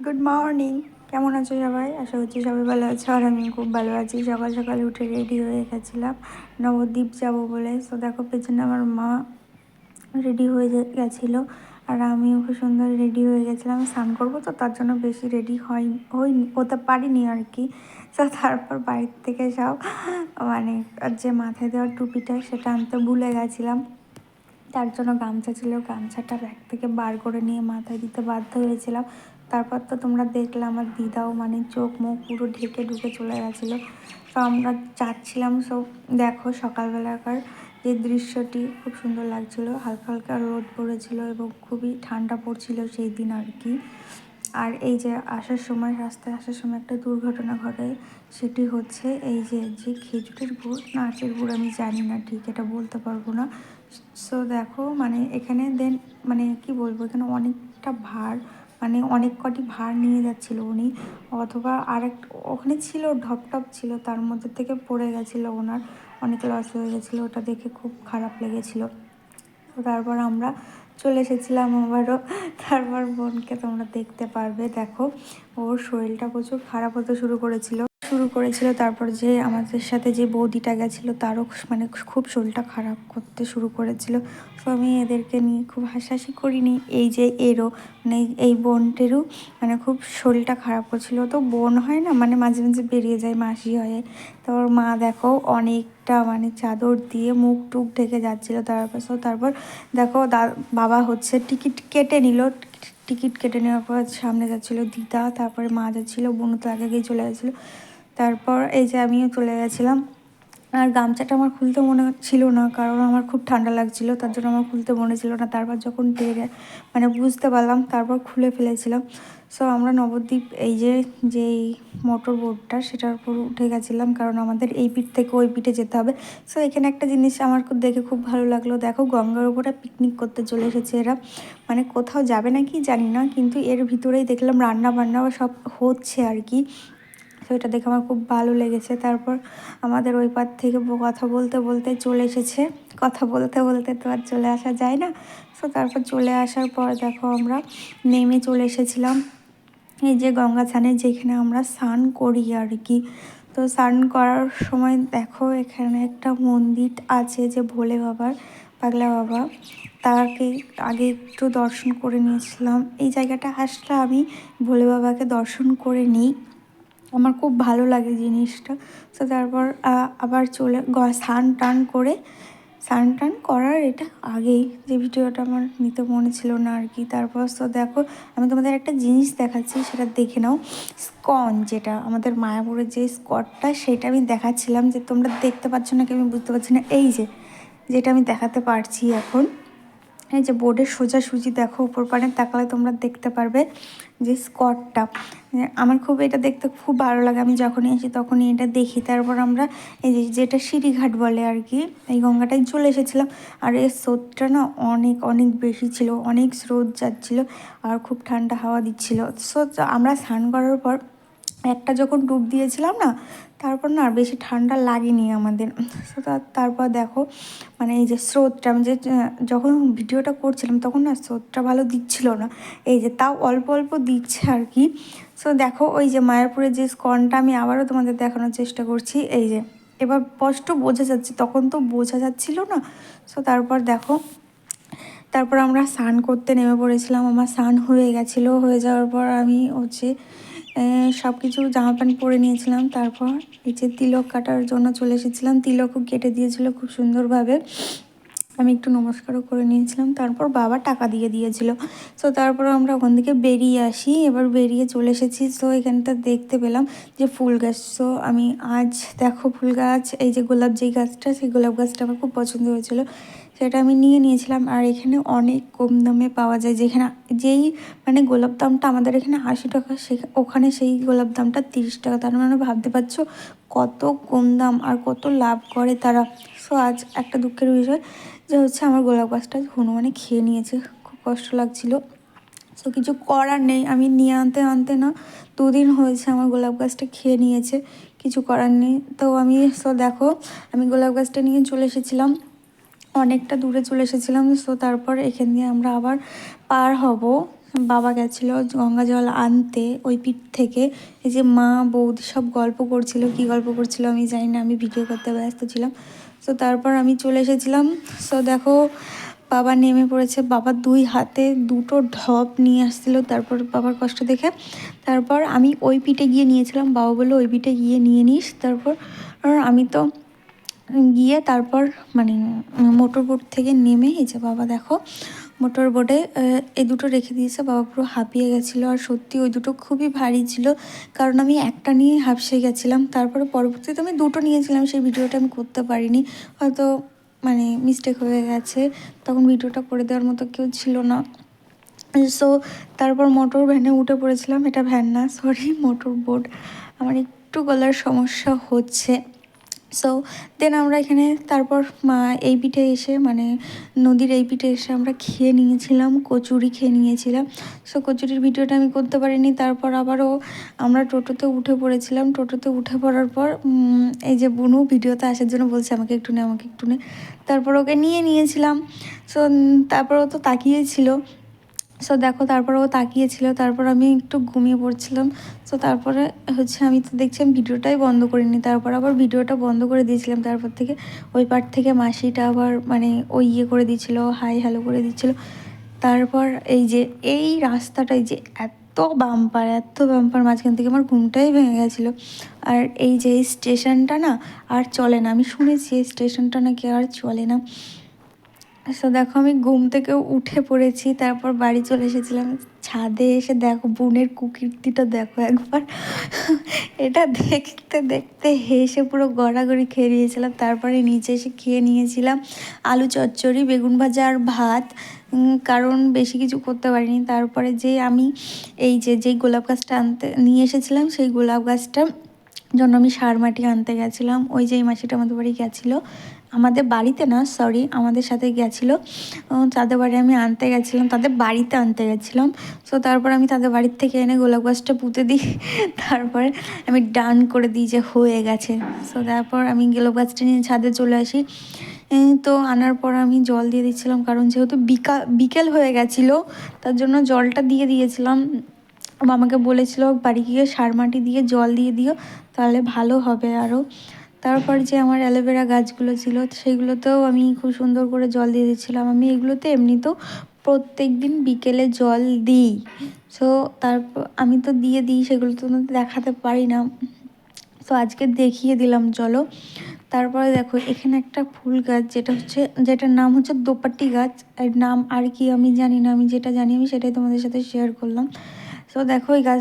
Good morning. কেমন আছো সবাই? আশা করছি সবাই ভালো আছো, আর আমি খুব ভালো আছি। সকাল সকাল উঠে রেডি হয়ে গেছিলাম নবদ্বীপ যাব বলে। তো দেখো পেছনে আমার মা রেডি হয়ে গেছিলো, আর আমিও খুব সুন্দর রেডি হয়ে গেছিলাম। স্নান করবো তো তার জন্য বেশি রেডি হতে পারিনি আর কি। তো তারপর বাড়ির থেকে সব মানে যে মাথায় দেওয়ার টুপিটা সেটা আনতে ভুলে গেছিলাম। তার জন্য গামছা ছিল, গামছাটা ব্যাগ থেকে বার করে নিয়ে মাথায় দিতে বাধ্য হয়েছিলাম। তারপর তো তোমরা দেখলে আমার দিদাও মানে চোখ মুখ পুরো ঢেকে ঢুকে চলে গেছিলো। তো আমরা যাচ্ছিলাম সব। দেখো সকালবেলাকার যে দৃশ্যটি খুব সুন্দর লাগছিলো, হালকা হালকা রোদ পড়েছিল এবং খুবই ঠান্ডা পড়ছিল সেই দিন আর কি। আর এই যে আসার সময়, রাস্তায় আসার সময় একটা দুর্ঘটনা ঘটে, সেটি হচ্ছে এই যে যে খেজুরের গুড় না আখের গুড় আমি জানি না ঠিক, এটা বলতে পারবো না। সো দেখো মানে এখানে মানে কি বলবো, এখানে অনেকটা ভার, মানে অনেক কটি ভার নিয়ে যাচ্ছিল উনি, অথবা ওখানে ছিল ঢপ টপ ছিল, তার মধ্যে থেকে পড়ে গেছিলো, ওনার অনেক লস হয়ে গেছিলো। ওটা দেখে খুব খারাপ লেগেছিলো। তো তারপর আমরা চলে এসেছিলাম আবারও। তারপর বোনকে তোমরা দেখতে পারবে, দেখো ওর শরীরটা প্রচুর খারাপ হতে শুরু করেছিল। তারপর যে আমাদের সাথে যে বৌদিটা গেছিলো তারও মানে খুব শরীরটা খারাপ করতে শুরু করেছিল। তো আমি এদেরকে নিয়ে খুব হাসাহাসি করিনি। এই যে এরও মানে এই বোনটেরও মানে খুব শরীরটা খারাপ করছিল। তো বোন হয় না, মানে মাঝে মাঝে বেরিয়ে যায়, মাসি হয়ে। তো ওর মা দেখো অনেকটা মানে চাদর দিয়ে মুখ টুক ঢেকে যাচ্ছিলো। তারপর দেখো বাবা হচ্ছে টিকিট কেটে নিল। টিকিট কেটে নেওয়ার পর সামনে যাচ্ছিলো দিদা, তারপরে মা যাচ্ছিলো, বোনও তো আগে গিয়ে চলে গেছিলো। তারপর এই যে আমিও চলে গেছিলাম। আর গামছাটা আমার খুলতে মনে ছিল না, কারণ আমার খুব ঠান্ডা লাগছিল, তার জন্য আমার খুলতে মনে ছিল না। তারপর যখন মানে বুঝতে পারলাম, তারপর খুলে ফেলেছিলাম। সো আমরা নবদ্বীপ এই যেই মোটর বোটটা সেটার উপর উঠে গেছিলাম, কারণ আমাদের এই পিঠ থেকে ওই পিঠে যেতে হবে। সো এখানে একটা জিনিস আমার দেখে খুব ভালো লাগলো, দেখো গঙ্গার উপরে পিকনিক করতে চলে এসেছে এরা। মানে কোথাও যাবে না কি জানি না, কিন্তু এর ভিতরেই দেখলাম রান্না বান্না সব হচ্ছে আর কি। তো এটা দেখে আমার খুব ভালো লেগেছে। তারপর আমাদের ওই পার থেকে কথা বলতে বলতে চলে এসেছে। কথা বলতে বলতে তো আর চলে আসা যায় না। তো তারপর চলে আসার পর দেখো আমরা নেমে চলে এসেছিলাম এই যে গঙ্গা স্নানে, যেখানে আমরা স্নান করি আর কি। তো স্নান করার সময় দেখো এখানে একটা মন্দির আছে যে ভোলে বাবার, পাগলা বাবা, তাকে আগে একটু দর্শন করে নিয়েছিলাম। এই জায়গাটা আসলে আমি ভোলে বাবাকে দর্শন করে নিই, আমার খুব ভালো লাগে জিনিসটা। তো তারপর আবার স্নান টান করার এটা আগেই যে ভিডিওটা আমার নিতে মনে ছিল না আর কি। তারপর তো দেখো আমি তোমাদের একটা জিনিস দেখাচ্ছি, সেটা দেখে নাও। স্কন, যেটা আমাদের মায়াপুরের যে স্কটটা, সেটা আমি দেখাচ্ছিলাম, যে তোমরা দেখতে পাচ্ছ না কি আমি বুঝতে পারছি না। এই যেটা আমি দেখাতে পারছি এখন, এই যে বোর্ডের সোজাসুজি দেখো উপর পানে তাকালে তোমরা দেখতে পারবে যে স্কটটা। আমার খুব এটা দেখতে খুব ভালো লাগে, আমি যখনই আসি তখনই এটা দেখি। তারপর আমরা এই যেটা সিঁড়িঘাট বলে আর কি, এই গঙ্গাটায় চলে এসেছিলাম। আর এর স্রোতটা না অনেক অনেক বেশি ছিল, অনেক স্রোত যাচ্ছিলো, আর খুব ঠান্ডা হাওয়া দিচ্ছিলো। সো আমরা স্নান করার পর একটা যখন ডুব দিয়েছিলাম না, তারপর না আর বেশি ঠান্ডা লাগেনি আমাদের। সো তারপর দেখো মানে এই যে স্রোতটা, আমি যখন ভিডিওটা করছিলাম তখন না স্রোতটা ভালো দিচ্ছিল না, এই যে তাও অল্প অল্প দিচ্ছে আর কি। সো দেখো ওই যে মায়াপুরের যে স্কনটা আমি আবারও তোমাদের দেখানোর চেষ্টা করছি, এই যে এবার স্পষ্ট বোঝা যাচ্ছে, তখন তো বোঝা যাচ্ছিল না। সো তারপর আমরা স্নান করতে নেমে পড়েছিলাম। আমার স্নান হয়ে গেছিলো, হয়ে যাওয়ার পর আমি সব কিছু জামা প্যান্ট পরে নিয়েছিলাম। তারপর এই যে তিলক কাটার জন্য চলে এসেছিলাম, তিলকও কেটে দিয়েছিল খুব সুন্দরভাবে, আমি একটু নমস্কারও করে নিয়েছিলাম। তারপর বাবা টাকা দিয়ে দিয়েছিল। সো তারপর আমরা ওখান থেকে বেরিয়ে আসি, এবার বেরিয়ে চলে এসেছি। সো এখানটা দেখতে পেলাম যে ফুল গাছ। সো আমি আজ দেখো ফুল গাছ, এই যে গোলাপ যেই গাছটা, সেই গোলাপ গাছটা আমার খুব পছন্দ হয়েছিল, সেটা আমি নিয়েছিলাম। আর এখানে অনেক কম দামে পাওয়া যায়, যেখানে যেই মানে গোলাপ দামটা আমাদের এখানে 80 টাকা, ওখানে সেই গোলাপ দামটা 30 টাকা। তার মানে ভাবতে পারছো কত কম দাম আর কত লাভ করে তারা। সো আজ একটা দুঃখের বিষয় যে হচ্ছে আমার গোলাপ গাছটা হনুমানে খেয়ে নিয়েছে, খুব কষ্ট লাগছিল। সো কিছু করার নেই, আমি নিয়ে আনতে আনতে না 2 দিন হয়েছে আমার গোলাপ গাছটা খেয়ে নিয়েছে, কিছু করার নেই। তো দেখো আমি গোলাপ গাছটা নিয়ে চলে এসেছিলাম, অনেকটা দূরে চলে এসেছিলাম। সো তারপর এখান দিয়ে আমরা আবার পার হব। বাবা গেছিলো গঙ্গা জল আনতে ওই পিঠ থেকে। এই যে মা বৌদি সব গল্প করছিল, কি গল্প করছিল আমি জানি না, আমি ভিডিও করতে ব্যস্ত ছিলাম। সো তারপর আমি চলে এসেছিলাম। সো দেখো বাবা নেমে পড়েছে, বাবা 2 হাতে 2টো ঢপ নিয়ে আসছিলো। তারপর বাবার কষ্ট দেখে তারপর আমি ওই পিঠে গিয়ে নিয়েছিলাম, বাবা বললো ওই পিঠে গিয়ে নিয়ে নিস। তারপর আমি তো গিয়ে তারপর মানে মোটর বোট থেকে নেমে, এই যে বাবা দেখো মোটর বোটে এই দুটো রেখে দিয়েছে। বাবা পুরো হাঁপিয়ে গেছিলো, আর সত্যি ওই দুটো খুবই ভারী ছিল, কারণ আমি একটা নিয়ে হাঁপসে গেছিলাম। তারপরে পরবর্তীতে আমি দুটো নিয়েছিলাম, সেই ভিডিওটা আমি করতে পারিনি, হয়তো মানে মিস্টেক হয়ে গেছে, তখন ভিডিওটা করে দেওয়ার মতো কেউ ছিল না। সো তারপর মোটর ভ্যানে উঠে পড়েছিলাম, এটা ভ্যান না সরি মোটর বোট, আমার একটু গলার সমস্যা হচ্ছে। সো দেন আমরা এখানে তারপর এই পিঠে এসে মানে নদীর এই পিঠে এসে আমরা খেয়ে নিয়েছিলাম, কচুরি খেয়ে নিয়েছিলাম। সো কচুরির ভিডিওটা আমি করতে পারিনি। তারপর আবারও আমরা টোটোতে উঠে পড়েছিলাম। টোটোতে উঠে পড়ার পর এই যে বুনু ভিডিওতে আসার জন্য বলছে আমাকে একটু নে, আমাকে একটু নে। তারপর ওকে নিয়েছিলাম। সো তারপর ও তো তাকিয়েছিল। সো দেখো তারপর ও তাকিয়েছিল, তারপর আমি একটু ঘুমিয়ে পড়ছিলাম। সো তারপরে হচ্ছে আমি তো দেখছি আমি ভিডিওটাই বন্ধ করিনি, তারপর আবার ভিডিওটা বন্ধ করে দিয়েছিলাম। তারপর থেকে ওই পার্ট থেকে মাসিটা আবার মানে ওই ইয়ে করে দিচ্ছিলো, হাই হ্যালো করে দিচ্ছিলো। তারপর এই যে এই রাস্তাটাই যে এত বাম্পার মাঝখান থেকে আমার ঘুমটাই ভেঙে গেছিলো। আর এই যে এই স্টেশনটা না আর চলে না, আমি শুনেছি এই স্টেশনটা নাকি আর চলে না। সো দেখো আমি ঘুম থেকে উঠে পড়েছি, তারপর বাড়ি চলে এসেছিলাম। ছাদে এসে দেখো বোনের কুকীর্তিটা দেখো একবার, এটা দেখতে দেখতে হেসে পুরো গড়াগড়ি খেয়ে নিয়েছিলাম। তারপরে নিচে এসে খেয়ে নিয়েছিলাম আলু চচ্চড়ি, বেগুন ভাজা আর ভাত, কারণ বেশি কিছু করতে পারিনি। তারপরে যে আমি এই যে যেই গোলাপ গাছটা আনতে নিয়ে এসেছিলাম, সেই গোলাপ গাছটা জন্য আমি সার মাটি আনতে গেছিলাম। ওই যে এই মাসিটা আমাদের বাড়ি গেছিলো, আমাদের বাড়িতে না সরি আমাদের সাথে গেছিলো, তাদের বাড়ি আমি আনতে গেছিলাম, তাদের বাড়িতে আনতে গেছিলাম। সো তারপর আমি তাদের বাড়ির থেকে এনে গোলাপ গাছটা পুঁতে দিই, তারপরে আমি ডান করে দিই যে হয়ে গেছে। সো তারপর আমি গোলাপ গাছটা নিয়ে ছাদে চলে আসি। তো আনার পর আমি জল দিয়ে দিচ্ছিলাম, কারণ যেহেতু বিকেল হয়ে গেছিলো তার জন্য জলটা দিয়ে দিয়েছিলাম। আমাকে বলেছিল বাড়ি গিয়ে সার মাটি দিয়ে জল দিয়ে দিও, তাহলে ভালো হবে আরও। তারপর যে আমার অ্যালোভেরা গাছগুলো ছিল সেইগুলোতেও আমি খুব সুন্দর করে জল দিয়ে দিচ্ছিলাম। আমি এগুলোতে এমনিতেও প্রত্যেক দিন বিকেলে জল দিই। সো তারপর আমি তো দিয়ে দিই, সেগুলো তো দেখাতে পারি না, তো আজকে দেখিয়ে দিলাম চলো। তারপরে দেখো এখানে একটা ফুল গাছ, যেটার নাম হচ্ছে দোপাটি গাছ, এর নাম আর কি আমি জানি না, আমি যেটা জানি আমি সেটাই তোমাদের সাথে শেয়ার করলাম। সো দেখো এই গাছ